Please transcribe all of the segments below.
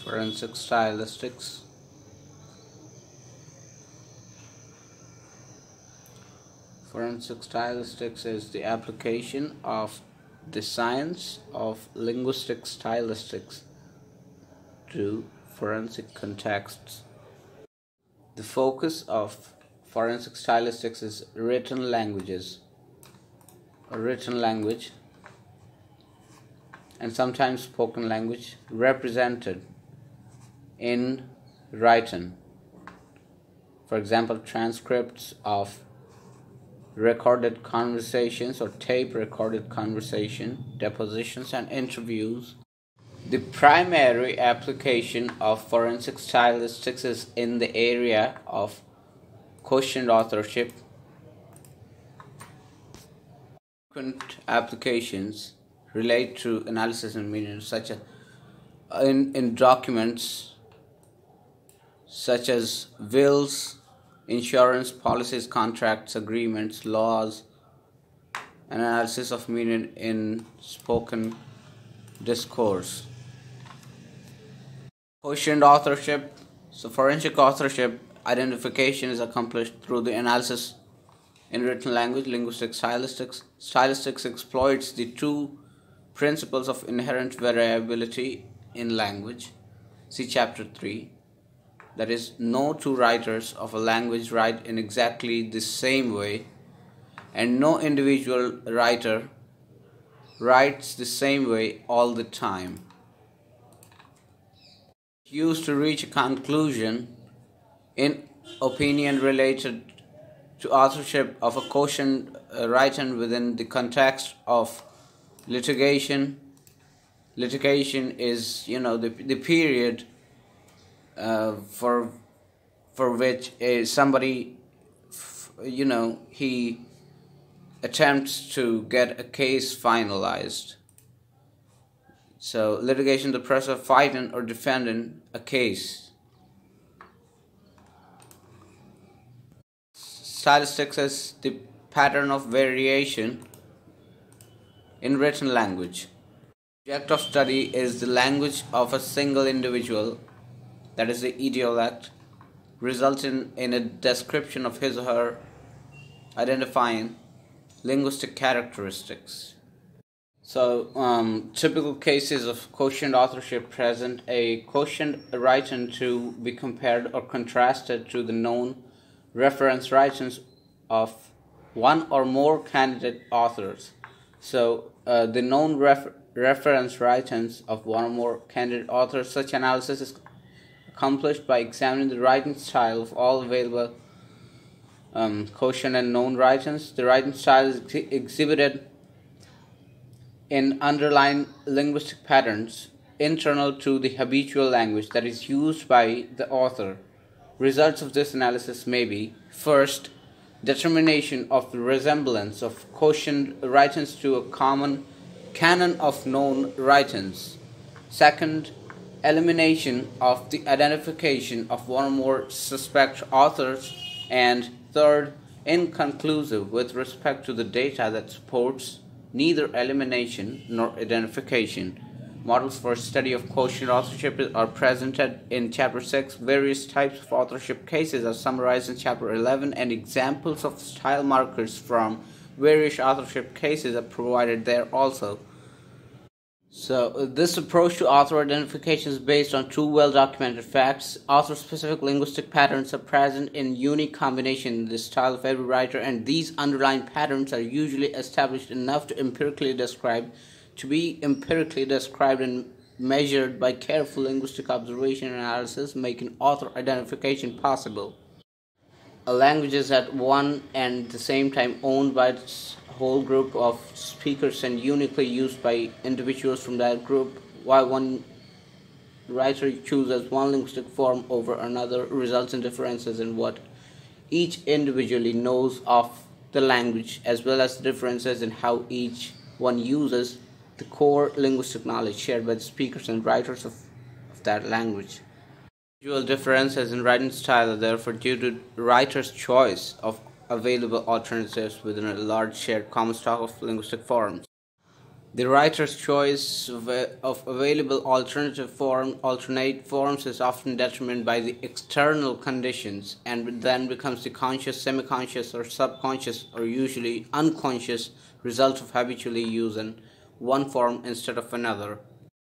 Forensic stylistics. Forensic stylistics is the application of the science of linguistic stylistics to forensic contexts. The focus of forensic stylistics is written languages, or written language, and sometimes spoken language represented in writing. For example, transcripts of recorded conversations or tape recorded conversation, depositions and interviews. The primary application of forensic stylistics is in the area of questioned authorship. Frequent applications relate to analysis and meaning, such as in documents such as wills, insurance policies, contracts, agreements, laws, and analysis of meaning in spoken discourse. Questioned authorship. So forensic authorship identification is accomplished through the analysis in written language. Linguistic stylistics. Stylistics exploits the two principles of inherent variability in language. See chapter 3. That is, no two writers of a language write in exactly the same way, and no individual writer writes the same way all the time. Used to reach a conclusion in opinion related to authorship of a question written within the context of litigation. Litigation is, the period for which somebody, he attempts to get a case finalized. So litigation, the process of fighting or defending a case. Stylistics is the pattern of variation in written language. The object of study is the language of a single individual, that is the idiolect, resulting in a description of his or her identifying linguistic characteristics. So, typical cases of quotient authorship present a quotient writing to be compared or contrasted to the known reference writings of one or more candidate authors. So, the known reference writings of one or more candidate authors, such analysis is accomplished by examining the writing style of all available quotient and known writings. The writing style is exhibited in underlying linguistic patterns internal to the habitual language that is used by the author. Results of this analysis may be: first, determination of the resemblance of quotient writings to a common canon of known writings; second, elimination of the identification of one or more suspect authors; and third, inconclusive with respect to the data that supports neither elimination nor identification. Models for study of quotient authorship are presented in Chapter 6. Various types of authorship cases are summarized in Chapter 11, and examples of style markers from various authorship cases are provided there also. So, this approach to author identification is based on two well-documented facts. Author-specific linguistic patterns are present in unique combination in the style of every writer, and these underlying patterns are usually established enough to be empirically described and measured by careful linguistic observation and analysis, making author identification possible. A language is at one and the same time owned by its whole group of speakers and uniquely used by individuals from that group. While one writer chooses one linguistic form over another, results in differences in what each individually knows of the language, as well as differences in how each one uses the core linguistic knowledge shared by the speakers and writers of that language. Individual differences in writing style are therefore due to writer's choice of available alternatives within a large shared common stock of linguistic forms. The writer's choice of available alternate forms is often determined by the external conditions and then becomes the conscious, semi-conscious, or subconscious, or usually unconscious result of habitually using one form instead of another.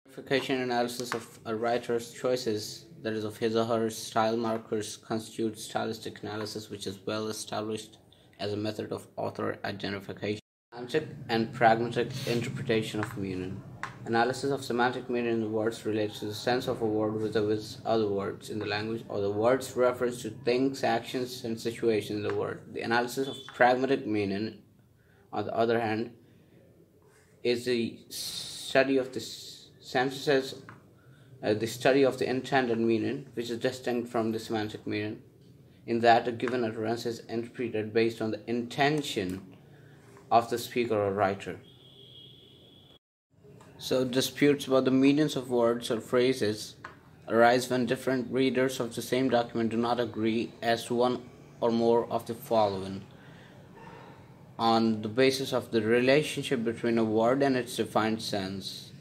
Verification analysis of a writer's choices, that is, of his or her style markers, constitutes stylistic analysis, which is well established as a method of author identification. Semantic and pragmatic interpretation of meaning. Analysis of semantic meaning in the words relates to the sense of a word with other words in the language, or the word's reference to things, actions, and situations in the word. The analysis of pragmatic meaning, on the other hand, is the study of the sentences, the study of the intended meaning, which is distinct from the semantic meaning, in that a given utterance is interpreted based on the intention of the speaker or writer. So, disputes about the meanings of words or phrases arise when different readers of the same document do not agree as to one or more of the following on the basis of the relationship between a word and its defined sense.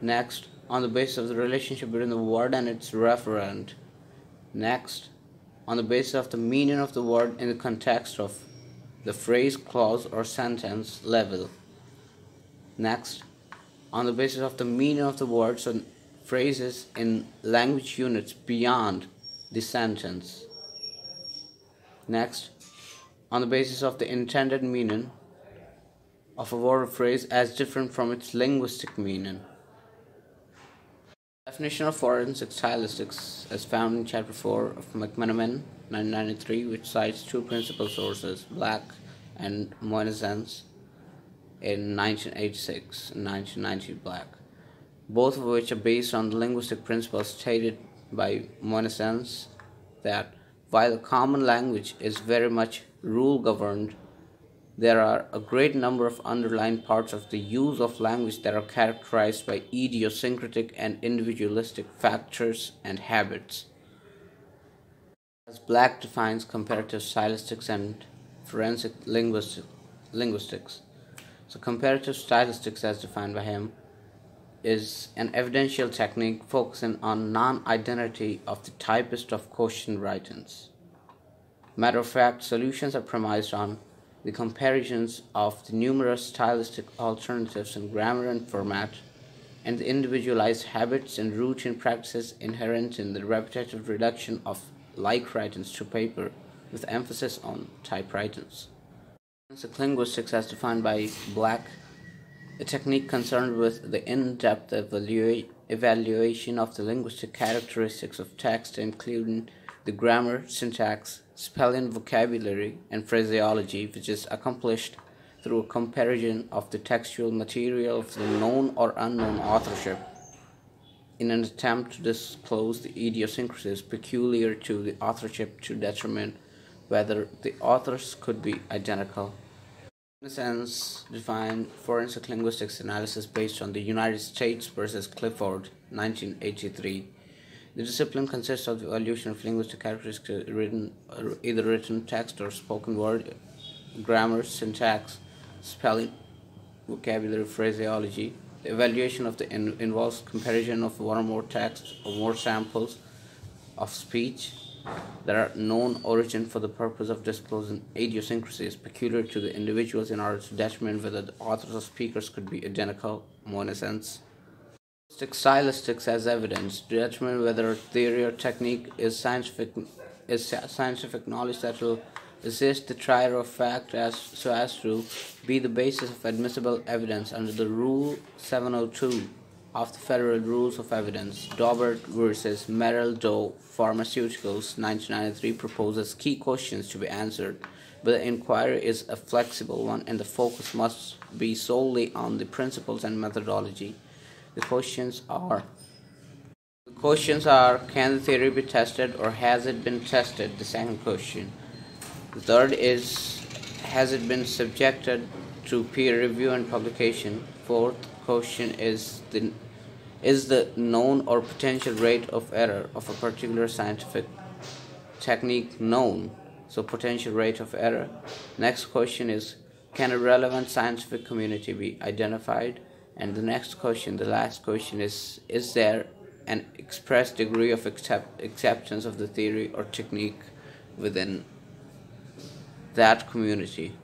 Next, on the basis of the relationship between the word and its referent. Next, on the basis of the meaning of the word in the context of the phrase, clause, or sentence level. Next, on the basis of the meaning of the words and phrases in language units beyond the sentence. Next, on the basis of the intended meaning of a word or phrase as different from its linguistic meaning. Definition of forensic stylistics as found in Chapter 4 of McMenamin, 1993, which cites two principal sources, Black and Moynihan's in 1986 and 1990 Black, both of which are based on the linguistic principles stated by Moynihan's that while a common language is very much rule-governed, there are a great number of underlying parts of the use of language that are characterized by idiosyncratic and individualistic factors and habits. As Black defines comparative stylistics and forensic linguistics. So, comparative stylistics, as defined by him, is an evidential technique focusing on non-identity of the typist of question writings. Matter of fact, solutions are premised on the comparisons of the numerous stylistic alternatives in grammar and format, and the individualized habits and routine practices inherent in the repetitive reduction of like writings to paper, with emphasis on type writings. Forensic linguistics, as defined by Black, a technique concerned with the in-depth evaluation of the linguistic characteristics of text, including the grammar, syntax, spelling, vocabulary, and phraseology, which is accomplished through a comparison of the textual material of the known or unknown authorship in an attempt to disclose the idiosyncrasies peculiar to the authorship to determine whether the authors could be identical. In a sense, defined forensic linguistics analysis based on the United States versus Clifford, 1983. The discipline consists of the evaluation of linguistic characteristics either written text or spoken word, grammar, syntax, spelling, vocabulary, phraseology. The evaluation of the involves comparison of one or more texts or more samples of speech that are known origin for the purpose of disclosing idiosyncrasies peculiar to the individuals in order to determine whether the authors or speakers could be identical, more in a sense. Stylistics as evidence to determine whether a theory or technique is scientific knowledge that will assist the trier of fact so as to be the basis of admissible evidence under the Rule 702 of the Federal Rules of Evidence. Daubert versus Merrill Doe Pharmaceuticals, 1993, proposes key questions to be answered, but the inquiry is a flexible one and the focus must be solely on the principles and methodology. The questions are, can the theory be tested or has it been tested? The second question. The third is, has it been subjected to peer review and publication? Fourth question is the known or potential rate of error of a particular scientific technique known? So potential rate of error. Next question is, Can a relevant scientific community be identified? And the next question, the last question is there an express degree of acceptance of the theory or technique within that community?